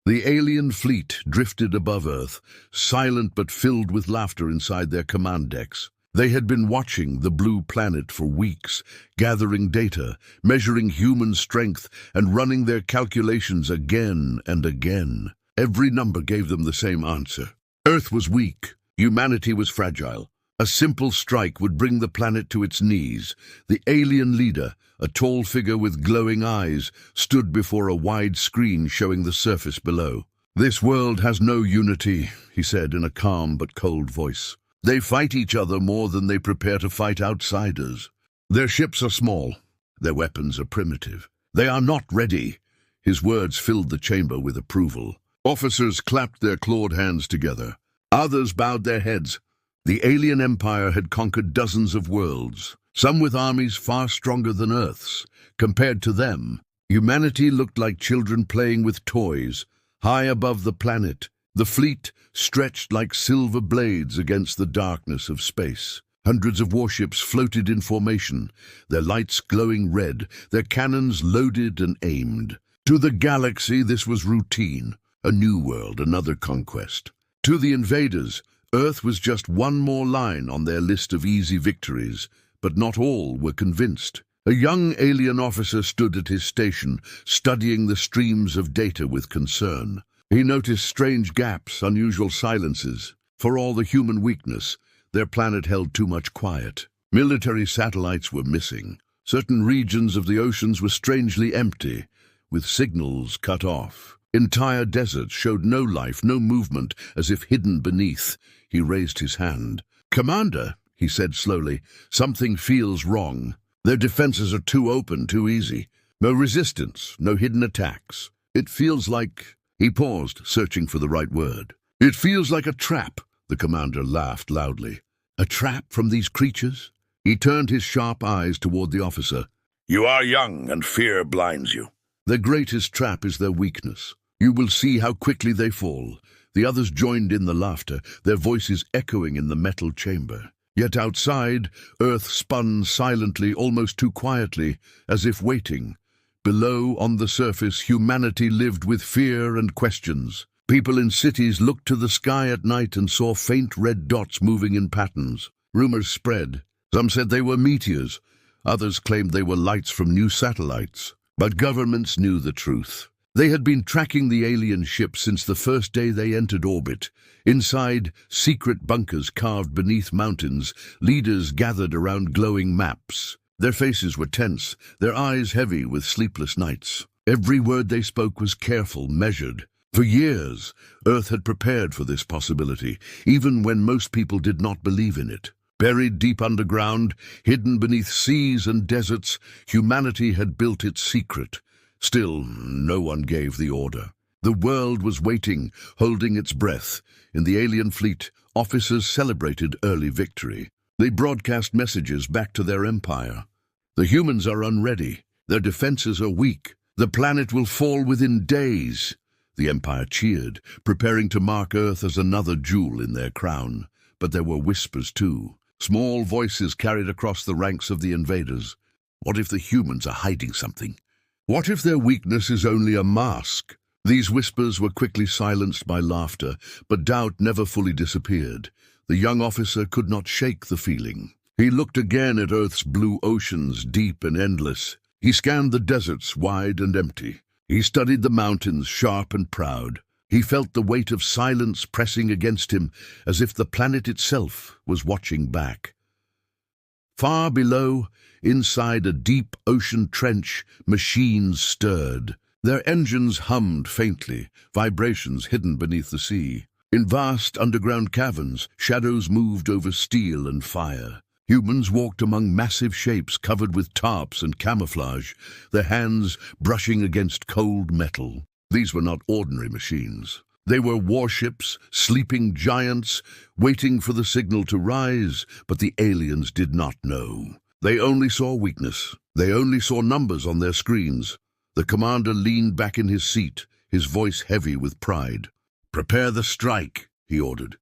The alien fleet drifted above Earth, silent but filled with laughter inside their command decks. They had been watching the blue planet for weeks, gathering data, measuring human strength, and running their calculations again and again. Every number gave them the same answer. Earth was weak. Humanity was fragile. A simple strike would bring the planet to its knees. The alien leader, a tall figure with glowing eyes, stood before a wide screen showing the surface below. "This world has no unity," he said in a calm but cold voice. "They fight each other more than they prepare to fight outsiders. Their ships are small. Their weapons are primitive. They are not ready." His words filled the chamber with approval. Officers clapped their clawed hands together. Others bowed their heads. The alien empire had conquered dozens of worlds, some with armies far stronger than Earth's. Compared to them, humanity looked like children playing with toys. High above the planet, the fleet stretched like silver blades against the darkness of space. Hundreds of warships floated in formation, their lights glowing red, their cannons loaded and aimed. To the galaxy, this was routine, a new world, another conquest. To the invaders, Earth was just one more line on their list of easy victories, but not all were convinced. A young alien officer stood at his station, studying the streams of data with concern. He noticed strange gaps, unusual silences. For all the human weakness, their planet held too much quiet. Military satellites were missing. Certain regions of the oceans were strangely empty, with signals cut off. Entire deserts showed no life, no movement, as if hidden beneath. He raised his hand. "Commander," he said slowly, "something feels wrong. Their defenses are too open, too easy. No resistance, no hidden attacks. It feels like—" He paused, searching for the right word. "It feels like a trap," the commander laughed loudly. "A trap from these creatures?" He turned his sharp eyes toward the officer. "You are young, and fear blinds you. Their greatest trap is their weakness. You will see how quickly they fall." The others joined in the laughter, their voices echoing in the metal chamber. Yet outside, Earth spun silently, almost too quietly, as if waiting. Below, on the surface, humanity lived with fear and questions. People in cities looked to the sky at night and saw faint red dots moving in patterns. Rumors spread. Some said they were meteors. Others claimed they were lights from new satellites. But governments knew the truth. They had been tracking the alien ship since the first day they entered orbit. Inside, secret bunkers carved beneath mountains, leaders gathered around glowing maps. Their faces were tense, their eyes heavy with sleepless nights. Every word they spoke was careful, measured. For years, Earth had prepared for this possibility, even when most people did not believe in it. Buried deep underground, hidden beneath seas and deserts, humanity had built its secret. Still, no one gave the order. The world was waiting, holding its breath. In the alien fleet, officers celebrated early victory. They broadcast messages back to their empire. "The humans are unready. Their defenses are weak. The planet will fall within days." The empire cheered, preparing to mark Earth as another jewel in their crown. But there were whispers too. Small voices carried across the ranks of the invaders. What if the humans are hiding something? What if their weakness is only a mask? These whispers were quickly silenced by laughter, but doubt never fully disappeared. The young officer could not shake the feeling. He looked again at Earth's blue oceans, deep and endless. He scanned the deserts, wide and empty. He studied the mountains, sharp and proud. He felt the weight of silence pressing against him, as if the planet itself was watching back. Far below, inside a deep ocean trench, machines stirred. Their engines hummed faintly, vibrations hidden beneath the sea. In vast underground caverns, shadows moved over steel and fire. Humans walked among massive shapes covered with tarps and camouflage, their hands brushing against cold metal. These were not ordinary machines. They were warships, sleeping giants, waiting for the signal to rise, but the aliens did not know. They only saw weakness. They only saw numbers on their screens. The commander leaned back in his seat, his voice heavy with pride. "Prepare the strike," he ordered.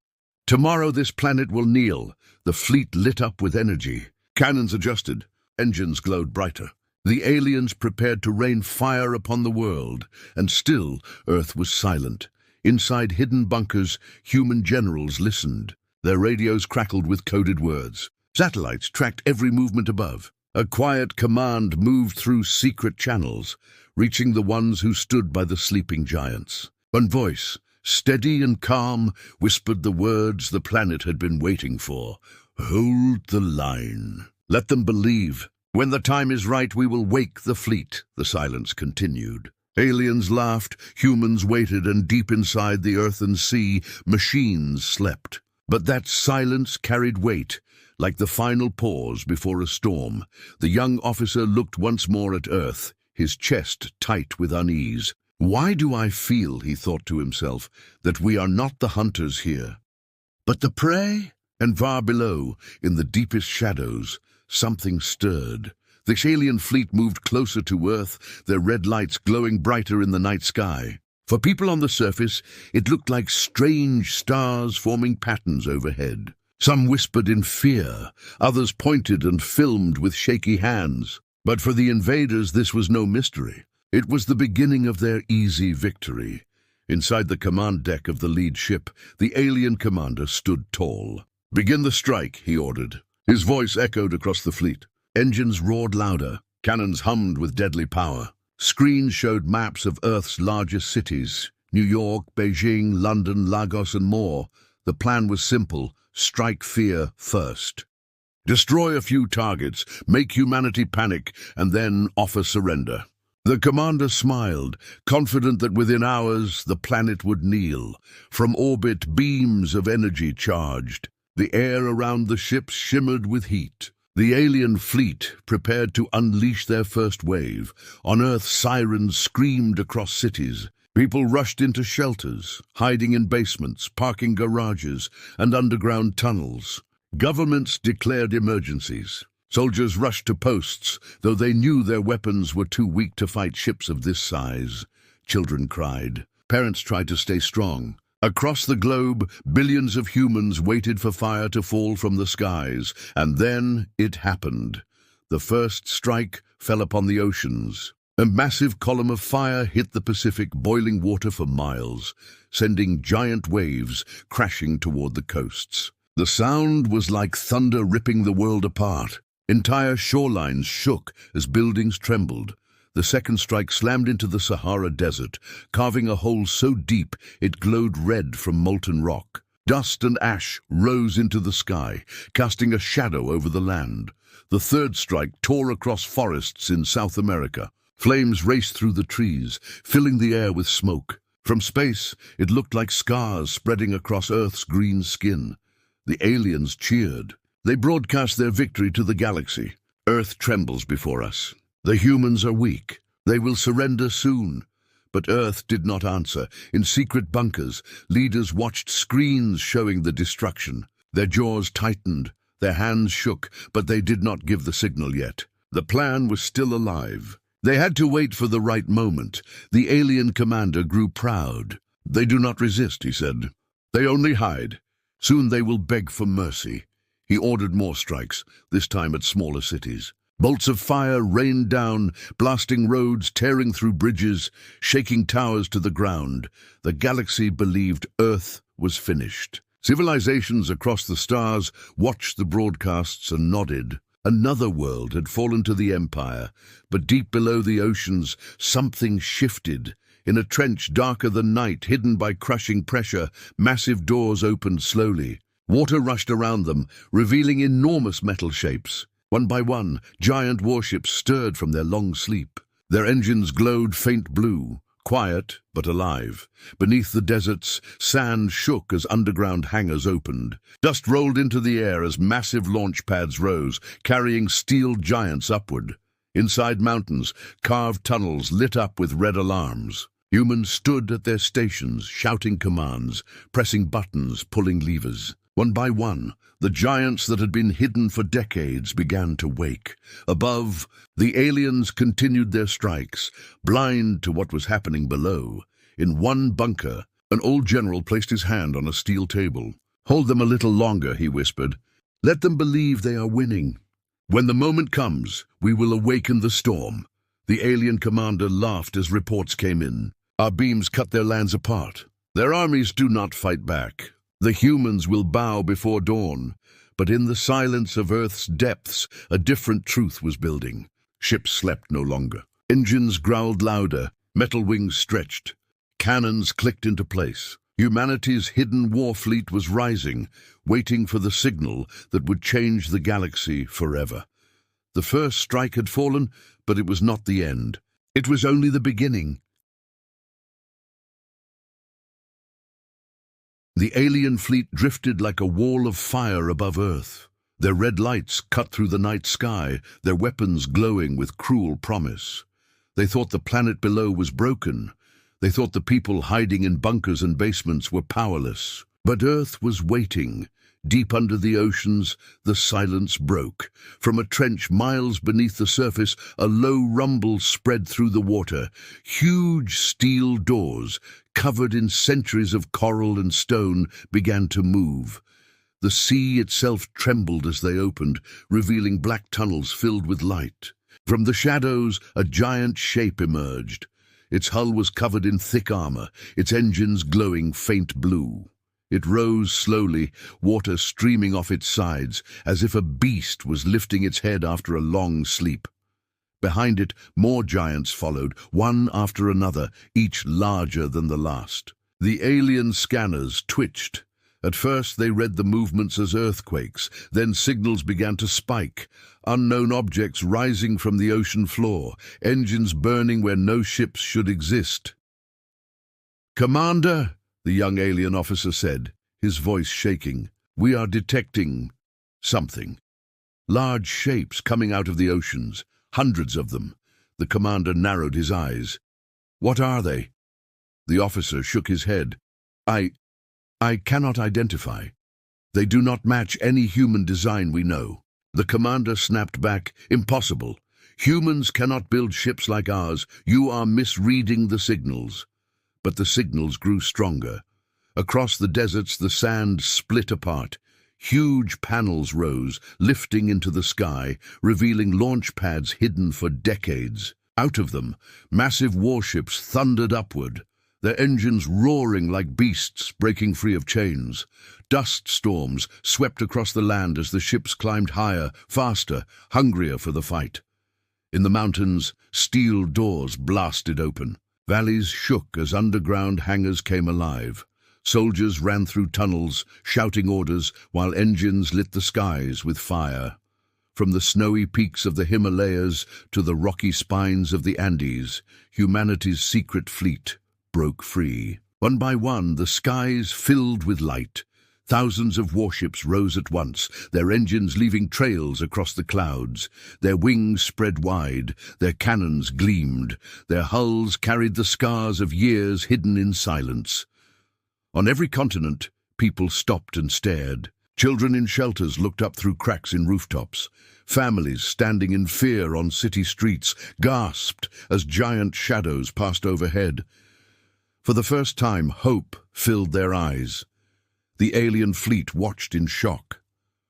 "Tomorrow this planet will kneel." The fleet lit up with energy. Cannons adjusted. Engines glowed brighter. The aliens prepared to rain fire upon the world, and still Earth was silent. Inside hidden bunkers, human generals listened. Their radios crackled with coded words. Satellites tracked every movement above. A quiet command moved through secret channels, reaching the ones who stood by the sleeping giants. One voice, steady and calm, whispered the words the planet had been waiting for. "Hold the line. Let them believe. When the time is right, we will wake the fleet," the silence continued. Aliens laughed, humans waited, and deep inside the earth and sea, machines slept. But that silence carried weight, like the final pause before a storm. The young officer looked once more at Earth, his chest tight with unease. "Why do I feel," he thought to himself, "that we are not the hunters here, but the prey?" And far below, in the deepest shadows, something stirred. The alien fleet moved closer to Earth, their red lights glowing brighter in the night sky. For people on the surface, it looked like strange stars forming patterns overhead. Some whispered in fear, others pointed and filmed with shaky hands. But for the invaders, this was no mystery. It was the beginning of their easy victory. Inside the command deck of the lead ship, the alien commander stood tall. "Begin the strike," he ordered. His voice echoed across the fleet. Engines roared louder, cannons hummed with deadly power. Screens showed maps of Earth's largest cities, New York, Beijing, London, Lagos, and more. The plan was simple: strike fear first. Destroy a few targets, make humanity panic, and then offer surrender. The commander smiled, confident that within hours the planet would kneel. From orbit, beams of energy charged. The air around the ships shimmered with heat. The alien fleet prepared to unleash their first wave. On Earth, sirens screamed across cities. People rushed into shelters, hiding in basements, parking garages, and underground tunnels. Governments declared emergencies. Soldiers rushed to posts, though they knew their weapons were too weak to fight ships of this size. Children cried. Parents tried to stay strong. Across the globe, billions of humans waited for fire to fall from the skies, and then it happened. The first strike fell upon the oceans. A massive column of fire hit the Pacific, boiling water for miles, sending giant waves crashing toward the coasts. The sound was like thunder ripping the world apart. Entire shorelines shook as buildings trembled. The second strike slammed into the Sahara Desert, carving a hole so deep it glowed red from molten rock. Dust and ash rose into the sky, casting a shadow over the land. The third strike tore across forests in South America. Flames raced through the trees, filling the air with smoke. From space, it looked like scars spreading across Earth's green skin. The aliens cheered. They broadcast their victory to the galaxy. "Earth trembles before us. The humans are weak. They will surrender soon." But Earth did not answer. In secret bunkers, leaders watched screens showing the destruction. Their jaws tightened, their hands shook, but they did not give the signal yet. The plan was still alive. They had to wait for the right moment. The alien commander grew proud. "They do not resist," he said. "They only hide. Soon they will beg for mercy." He ordered more strikes, this time at smaller cities. Bolts of fire rained down, blasting roads, tearing through bridges, shaking towers to the ground. The galaxy believed Earth was finished. Civilizations across the stars watched the broadcasts and nodded. Another world had fallen to the Empire, but deep below the oceans, something shifted. In a trench darker than night, hidden by crushing pressure, massive doors opened slowly. Water rushed around them, revealing enormous metal shapes. One by one, giant warships stirred from their long sleep. Their engines glowed faint blue, quiet but alive. Beneath the deserts, sand shook as underground hangars opened. Dust rolled into the air as massive launch pads rose, carrying steel giants upward. Inside mountains, carved tunnels lit up with red alarms. Humans stood at their stations, shouting commands, pressing buttons, pulling levers. One by one, the giants that had been hidden for decades began to wake. Above, the aliens continued their strikes, blind to what was happening below. In one bunker, an old general placed his hand on a steel table. "Hold them a little longer," he whispered. "Let them believe they are winning." When the moment comes, we will awaken the storm. The alien commander laughed as reports came in. Our beams cut their lands apart. Their armies do not fight back. The humans will bow before dawn. But in the silence of Earth's depths, a different truth was building. Ships slept no longer. Engines growled louder, metal wings stretched. Cannons clicked into place. Humanity's hidden war fleet was rising, waiting for the signal that would change the galaxy forever. The first strike had fallen, but it was not the end. It was only the beginning. The alien fleet drifted like a wall of fire above Earth. Their red lights cut through the night sky, their weapons glowing with cruel promise. They thought the planet below was broken. They thought the people hiding in bunkers and basements were powerless. But Earth was waiting. Deep under the oceans, the silence broke. From a trench miles beneath the surface, a low rumble spread through the water. Huge steel doors, covered in centuries of coral and stone, began to move. The sea itself trembled as they opened, revealing black tunnels filled with light. From the shadows, a giant shape emerged. Its hull was covered in thick armor, its engines glowing faint blue. It rose slowly, water streaming off its sides, as if a beast was lifting its head after a long sleep. Behind it, more giants followed, one after another, each larger than the last. The alien scanners twitched. At first they read the movements as earthquakes, then signals began to spike. Unknown objects rising from the ocean floor, engines burning where no ships should exist. "Commander," the young alien officer said, his voice shaking, "we are detecting something. Large shapes coming out of the oceans, hundreds of them." The commander narrowed his eyes. "What are they?" The officer shook his head. I cannot identify. They do not match any human design we know." The commander snapped back, "Impossible. Humans cannot build ships like ours. You are misreading the signals." But the signals grew stronger. Across the deserts, the sand split apart. Huge panels rose, lifting into the sky, revealing launch pads hidden for decades. Out of them, massive warships thundered upward, their engines roaring like beasts breaking free of chains. Dust storms swept across the land as the ships climbed higher, faster, hungrier for the fight. In the mountains, steel doors blasted open. Valleys shook as underground hangars came alive. Soldiers ran through tunnels, shouting orders, while engines lit the skies with fire. From the snowy peaks of the Himalayas to the rocky spines of the Andes, humanity's secret fleet broke free. One by one, the skies filled with light. Thousands of warships rose at once, their engines leaving trails across the clouds. Their wings spread wide, their cannons gleamed, their hulls carried the scars of years hidden in silence. On every continent, people stopped and stared. Children in shelters looked up through cracks in rooftops. Families standing in fear on city streets gasped as giant shadows passed overhead. For the first time, hope filled their eyes. The alien fleet watched in shock.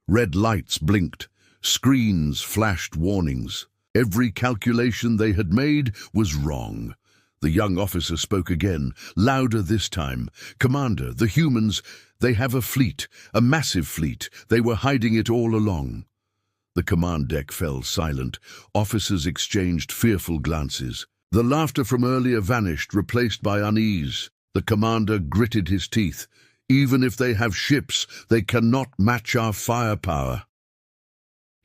Red lights blinked. Screens flashed warnings. Every calculation they had made was wrong. The young officer spoke again, louder this time. "Commander, the humans, they have a fleet, a massive fleet. They were hiding it all along." The command deck fell silent. Officers exchanged fearful glances. The laughter from earlier vanished, replaced by unease. The commander gritted his teeth. "Even if they have ships, they cannot match our firepower."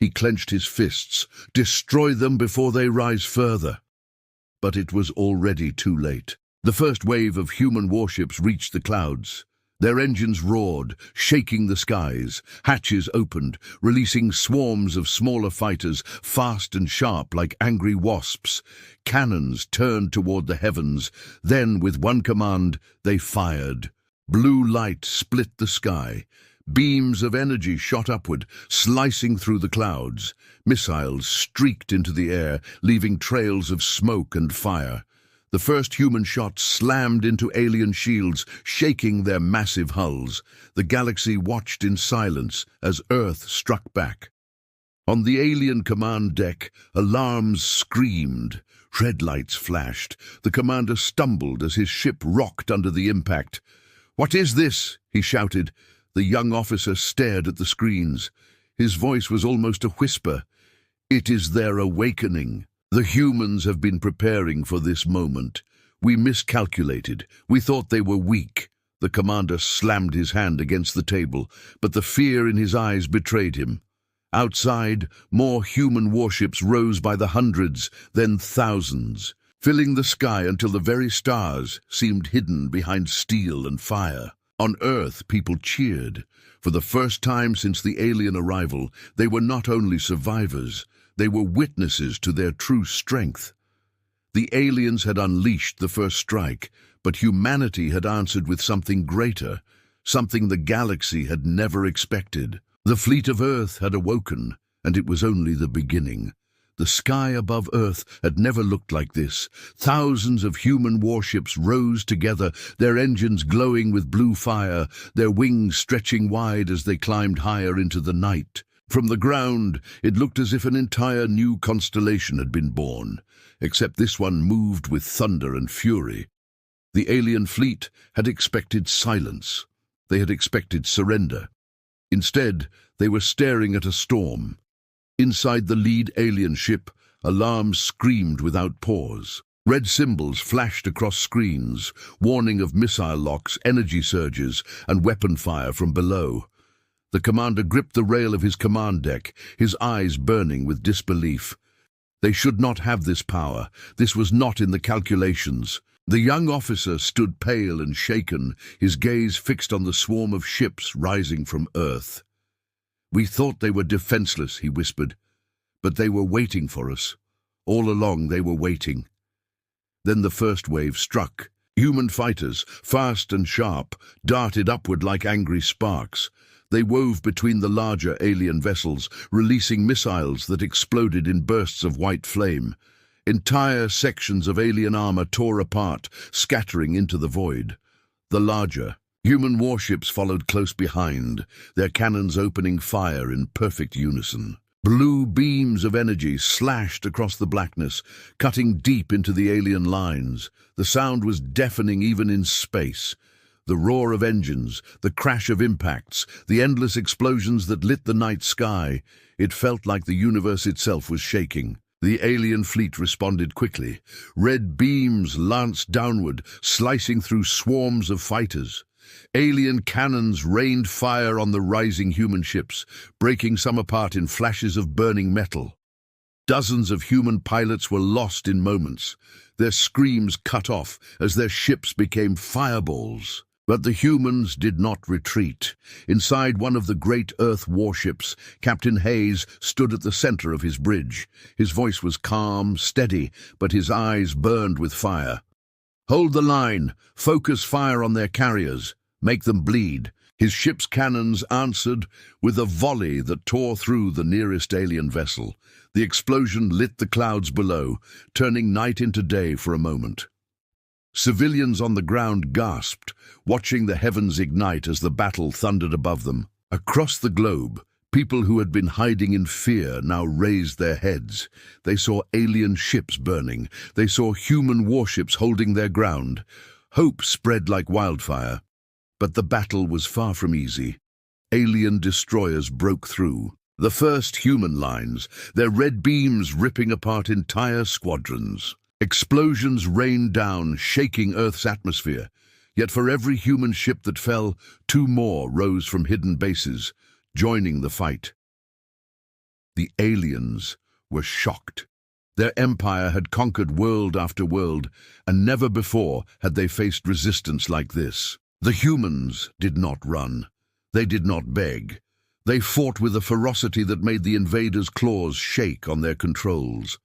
He clenched his fists. "Destroy them before they rise further." But it was already too late. The first wave of human warships reached the clouds. Their engines roared, shaking the skies. Hatches opened, releasing swarms of smaller fighters, fast and sharp like angry wasps. Cannons turned toward the heavens. Then, with one command, they fired. Blue light split the sky. Beams of energy shot upward, slicing through the clouds. Missiles streaked into the air, leaving trails of smoke and fire. The first human shots slammed into alien shields, shaking their massive hulls. The galaxy watched in silence as Earth struck back. On the alien command deck, alarms screamed. Red lights flashed. The commander stumbled as his ship rocked under the impact. "What is this?" he shouted. The young officer stared at the screens. His voice was almost a whisper. "It is their awakening. The humans have been preparing for this moment. We miscalculated. We thought they were weak." The commander slammed his hand against the table, but the fear in his eyes betrayed him. Outside, more human warships rose by the hundreds, then thousands, filling the sky until the very stars seemed hidden behind steel and fire. On Earth, people cheered. For the first time since the alien arrival, they were not only survivors, they were witnesses to their true strength. The aliens had unleashed the first strike, but humanity had answered with something greater, something the galaxy had never expected. The fleet of Earth had awoken, and it was only the beginning. The sky above Earth had never looked like this. Thousands of human warships rose together, their engines glowing with blue fire, their wings stretching wide as they climbed higher into the night. From the ground, it looked as if an entire new constellation had been born, except this one moved with thunder and fury. The alien fleet had expected silence. They had expected surrender. Instead, they were staring at a storm. Inside the lead alien ship, alarms screamed without pause. Red symbols flashed across screens, warning of missile locks, energy surges, and weapon fire from below. The commander gripped the rail of his command deck, his eyes burning with disbelief. They should not have this power. This was not in the calculations. The young officer stood pale and shaken, his gaze fixed on the swarm of ships rising from Earth. "We thought they were defenseless," he whispered, "but they were waiting for us. All along they were waiting." Then the first wave struck. Human fighters, fast and sharp, darted upward like angry sparks. They wove between the larger alien vessels, releasing missiles that exploded in bursts of white flame. Entire sections of alien armor tore apart, scattering into the void. The larger, human warships followed close behind, their cannons opening fire in perfect unison. Blue beams of energy slashed across the blackness, cutting deep into the alien lines. The sound was deafening even in space. The roar of engines, the crash of impacts, the endless explosions that lit the night sky. It felt like the universe itself was shaking. The alien fleet responded quickly. Red beams lanced downward, slicing through swarms of fighters. Alien cannons rained fire on the rising human ships, breaking some apart in flashes of burning metal. Dozens of human pilots were lost in moments, their screams cut off as their ships became fireballs. But the humans did not retreat. Inside one of the great Earth warships, Captain Hayes stood at the center of his bridge. His voice was calm, steady, but his eyes burned with fire. "Hold the line. Focus fire on their carriers. Make them bleed." His ship's cannons answered with a volley that tore through the nearest alien vessel. The explosion lit the clouds below, turning night into day for a moment. Civilians on the ground gasped, watching the heavens ignite as the battle thundered above them. Across the globe, people who had been hiding in fear now raised their heads. They saw alien ships burning. They saw human warships holding their ground. Hope spread like wildfire. But the battle was far from easy. Alien destroyers broke through. The first human lines, their red beams ripping apart entire squadrons. Explosions rained down, shaking Earth's atmosphere. Yet for every human ship that fell, 2 more rose from hidden bases, joining the fight. The aliens were shocked. Their empire had conquered world after world, and never before had they faced resistance like this. The humans did not run. They did not beg. They fought with a ferocity that made the invaders' claws shake on their controls.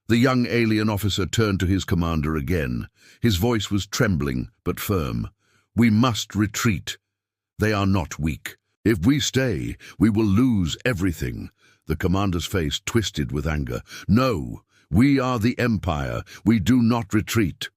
The young alien officer turned to his commander again. His voice was trembling but firm. "We must retreat. They are not weak. If we stay, we will lose everything." The commander's face twisted with anger. "No, we are the Empire. We do not retreat."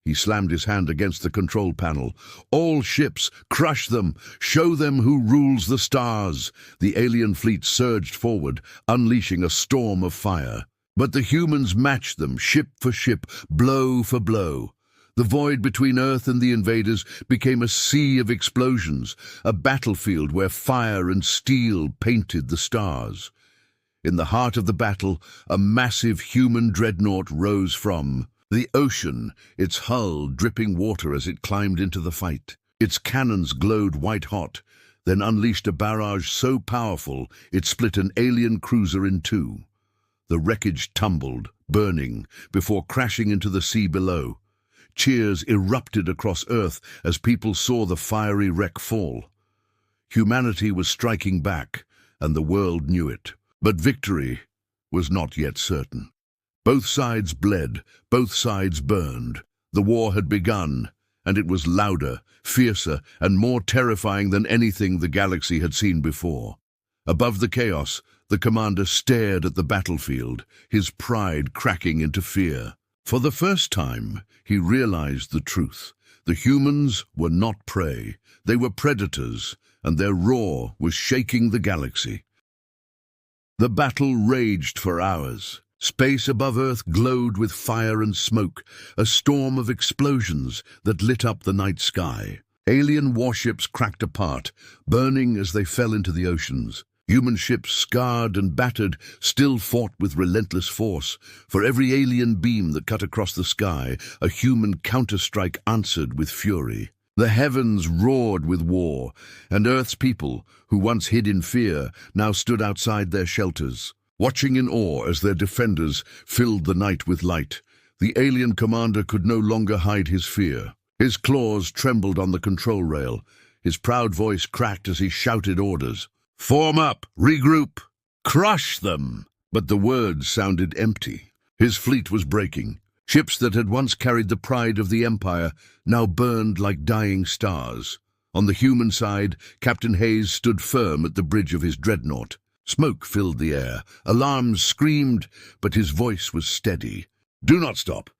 He slammed his hand against the control panel. All ships, crush them, show them who rules the stars. The alien fleet surged forward, unleashing a storm of fire. But the humans matched them, ship for ship, blow for blow. The void between Earth and the invaders became a sea of explosions, a battlefield where fire and steel painted the stars. In the heart of the battle, a massive human dreadnought rose from the ocean, its hull dripping water as it climbed into the fight. Its cannons glowed white-hot, then unleashed a barrage so powerful it split an alien cruiser in two. The wreckage tumbled, burning, before crashing into the sea below. Cheers erupted across Earth as people saw the fiery wreck fall. Humanity was striking back, and the world knew it. But victory was not yet certain. Both sides bled, both sides burned. The war had begun, and it was louder, fiercer, and more terrifying than anything the galaxy had seen before. Above the chaos, the commander stared at the battlefield, his pride cracking into fear. For the first time, he realized the truth. The humans were not prey. They were predators, and their roar was shaking the galaxy. The battle raged for hours. Space above Earth glowed with fire and smoke, a storm of explosions that lit up the night sky. Alien warships cracked apart, burning as they fell into the oceans. Human ships, scarred and battered, still fought with relentless force. For every alien beam that cut across the sky, a human counterstrike answered with fury. The heavens roared with war, and Earth's people, who once hid in fear, now stood outside their shelters, watching in awe as their defenders filled the night with light. The alien commander could no longer hide his fear. His claws trembled on the control rail. His proud voice cracked as he shouted orders. "Form up! Regroup! Crush them!" But the words sounded empty. His fleet was breaking. Ships that had once carried the pride of the Empire now burned like dying stars. On the human side, Captain Hayes stood firm at the bridge of his dreadnought. Smoke filled the air. Alarms screamed, but his voice was steady. "Do not stop.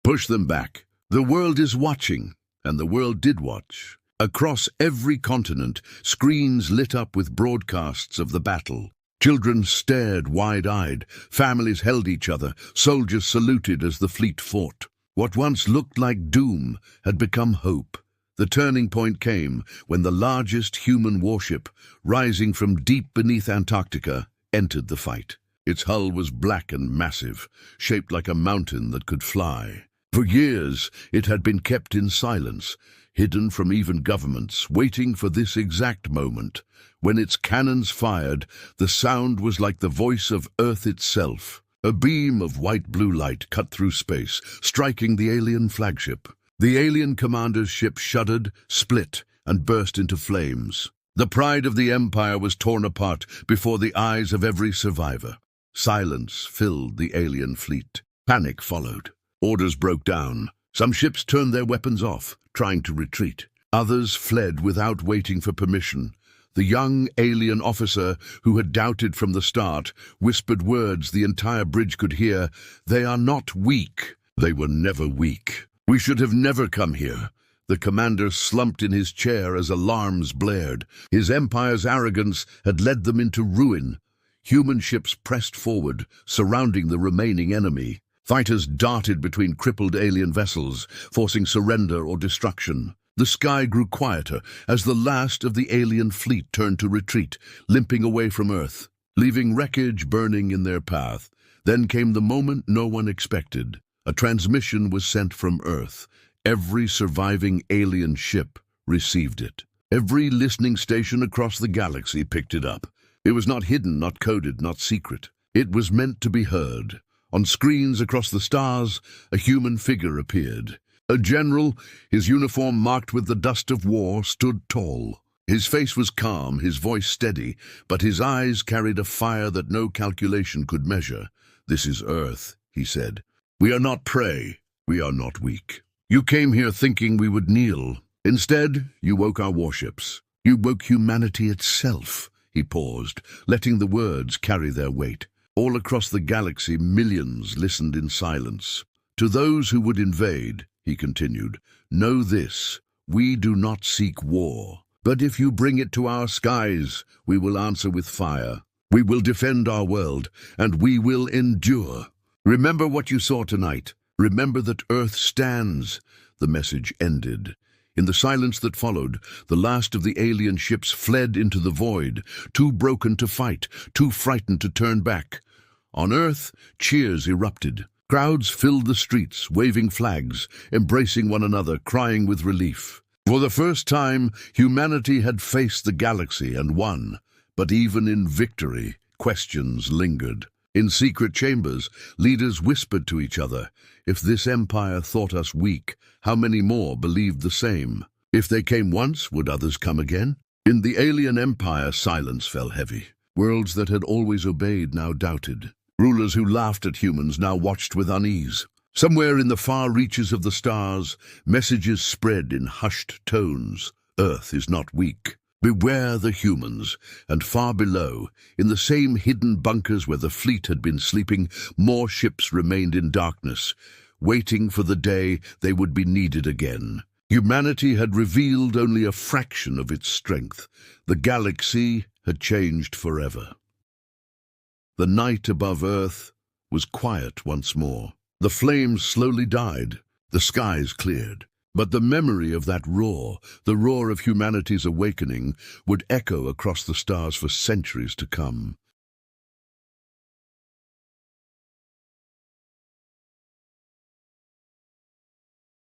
Push them back. The world is watching," and the world did watch. Across every continent, screens lit up with broadcasts of the battle. Children stared wide-eyed, families held each other, soldiers saluted as the fleet fought. What once looked like doom had become hope. The turning point came when the largest human warship, rising from deep beneath Antarctica, entered the fight. Its hull was black and massive, shaped like a mountain that could fly. For years, it had been kept in silence, hidden from even governments, waiting for this exact moment. When its cannons fired, the sound was like the voice of Earth itself. A beam of white-blue light cut through space, striking the alien flagship. The alien commander's ship shuddered, split, and burst into flames. The pride of the Empire was torn apart before the eyes of every survivor. Silence filled the alien fleet. Panic followed. Orders broke down. Some ships turned their weapons off, trying to retreat. Others fled without waiting for permission. The young alien officer, who had doubted from the start, whispered words the entire bridge could hear. "They are not weak." They were never weak. "We should have never come here." The commander slumped in his chair as alarms blared. His empire's arrogance had led them into ruin. Human ships pressed forward, surrounding the remaining enemy. Fighters darted between crippled alien vessels, forcing surrender or destruction. The sky grew quieter as the last of the alien fleet turned to retreat, limping away from Earth, leaving wreckage burning in their path. Then came the moment no one expected. A transmission was sent from Earth. Every surviving alien ship received it. Every listening station across the galaxy picked it up. It was not hidden, not coded, not secret. It was meant to be heard. On screens across the stars, a human figure appeared. A general, his uniform marked with the dust of war, stood tall. His face was calm, his voice steady, but his eyes carried a fire that no calculation could measure. "This is Earth," he said. "We are not prey. We are not weak. You came here thinking we would kneel. Instead, you woke our warships. You woke humanity itself." He paused, letting the words carry their weight. All across the galaxy, millions listened in silence. To those who would invade, he continued, know this, we do not seek war. But if you bring it to our skies, we will answer with fire. We will defend our world, and we will endure. Remember what you saw tonight. Remember that Earth stands. The message ended. In the silence that followed, the last of the alien ships fled into the void, too broken to fight, too frightened to turn back. On Earth, cheers erupted. Crowds filled the streets, waving flags, embracing one another, crying with relief. For the first time, humanity had faced the galaxy and won. But even in victory, questions lingered. In secret chambers, leaders whispered to each other, if this empire thought us weak, how many more believed the same? If they came once, would others come again? In the alien empire, silence fell heavy. Worlds that had always obeyed now doubted. Rulers who laughed at humans now watched with unease. Somewhere in the far reaches of the stars, messages spread in hushed tones. Earth is not weak. Beware the humans, and far below, in the same hidden bunkers where the fleet had been sleeping, more ships remained in darkness, waiting for the day they would be needed again. Humanity had revealed only a fraction of its strength. The galaxy had changed forever. The night above Earth was quiet once more. The flames slowly died, the skies cleared. But the memory of that roar, the roar of humanity's awakening, would echo across the stars for centuries to come.